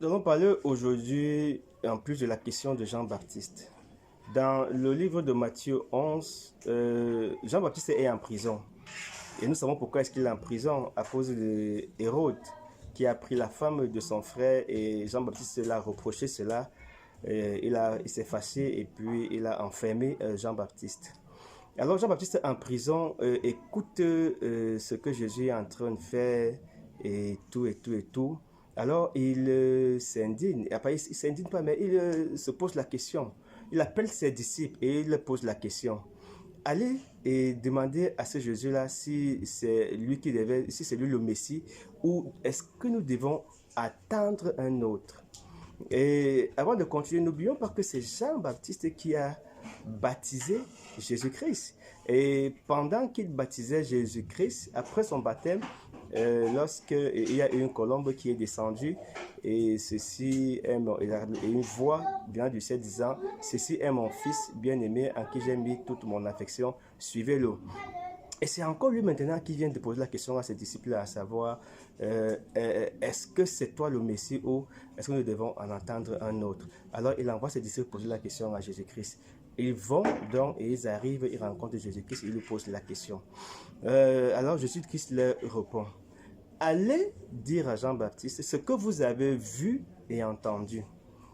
Nous allons parler aujourd'hui en plus de la question de Jean-Baptiste. Dans le livre de Matthieu 11, Jean-Baptiste est en prison. Et nous savons pourquoi est-ce qu'il est en prison, à cause de Hérode, qui a pris la femme de son frère, et Jean-Baptiste l'a reproché cela. Il s'est fâché et puis il a enfermé Jean-Baptiste. Alors Jean-Baptiste en prison écoute ce que Jésus est en train de faire et tout et tout et tout. Alors il s'indigne. Après, il s'indigne pas, mais il se pose la question. Il appelle ses disciples et il pose la question. Allez et demandez à ce Jésus-là si c'est lui qui devait, si c'est lui le Messie, ou est-ce que nous devons attendre un autre. Et avant de continuer, n'oublions pas que c'est Jean-Baptiste qui a baptisé Jésus-Christ. Et pendant qu'il baptisait Jésus-Christ, après son baptême, lorsqu'il y a une colombe qui est descendue, et ceci est et une voix venant du ciel disant, ceci est mon fils bien-aimé en qui j'ai mis toute mon affection, suivez-le. Et c'est encore lui maintenant qui vient de poser la question à ses disciples, à savoir, est-ce que c'est toi le Messie ou est-ce que nous devons en entendre un autre? Alors il envoie ses disciples poser la question à Jésus-Christ. Ils vont donc et ils arrivent, ils rencontrent Jésus-Christ et ils lui posent la question. Alors Jésus-Christ leur répond, allez dire à Jean-Baptiste ce que vous avez vu et entendu.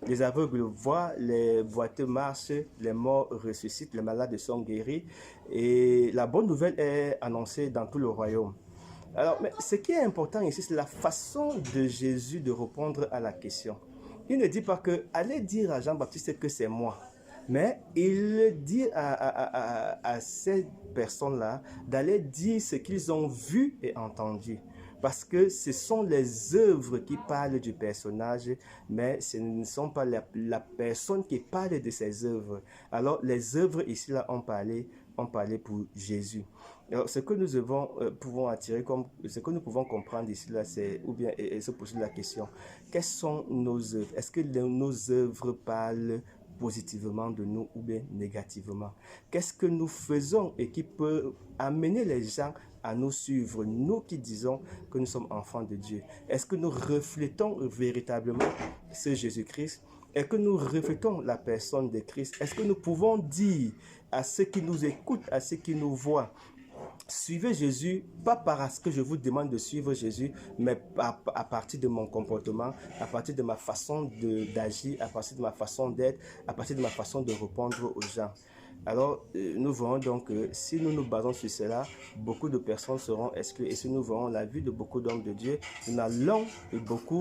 Les aveugles voient, les boiteux marchent, les morts ressuscitent, les malades sont guéris et la bonne nouvelle est annoncée dans tout le royaume. Alors, mais ce qui est important ici, c'est la façon de Jésus de répondre à la question. Il ne dit pas que allez dire à Jean-Baptiste que c'est moi, mais il dit à ces personnes-là d'aller dire ce qu'ils ont vu et entendu. Parce que ce sont les œuvres qui parlent du personnage, mais ce ne sont pas la personne qui parle de ces œuvres. Alors, les œuvres ici, là, ont parlé pour Jésus. Alors, ce que nous pouvons attirer comme, ce que nous pouvons comprendre ici, là, c'est, ou bien, et se poser la question, quelles sont nos œuvres? Est-ce que nos œuvres parlent positivement de nous ou bien négativement? Qu'est-ce que nous faisons et qui peut amener les gens à nous suivre, nous qui disons que nous sommes enfants de Dieu? Est-ce que nous reflétons véritablement ce Jésus-Christ? Est-ce que nous reflétons la personne de Christ? Est-ce que nous pouvons dire à ceux qui nous écoutent, à ceux qui nous voient, suivez Jésus, pas parce que je vous demande de suivre Jésus, mais à partir de mon comportement, à partir de ma façon d'agir, à partir de ma façon d'être, à partir de ma façon de répondre aux gens. Alors, nous voyons donc que si nous nous basons sur cela, beaucoup de personnes seront exclues. Et si nous voyons la vie de beaucoup d'hommes de Dieu, nous allons beaucoup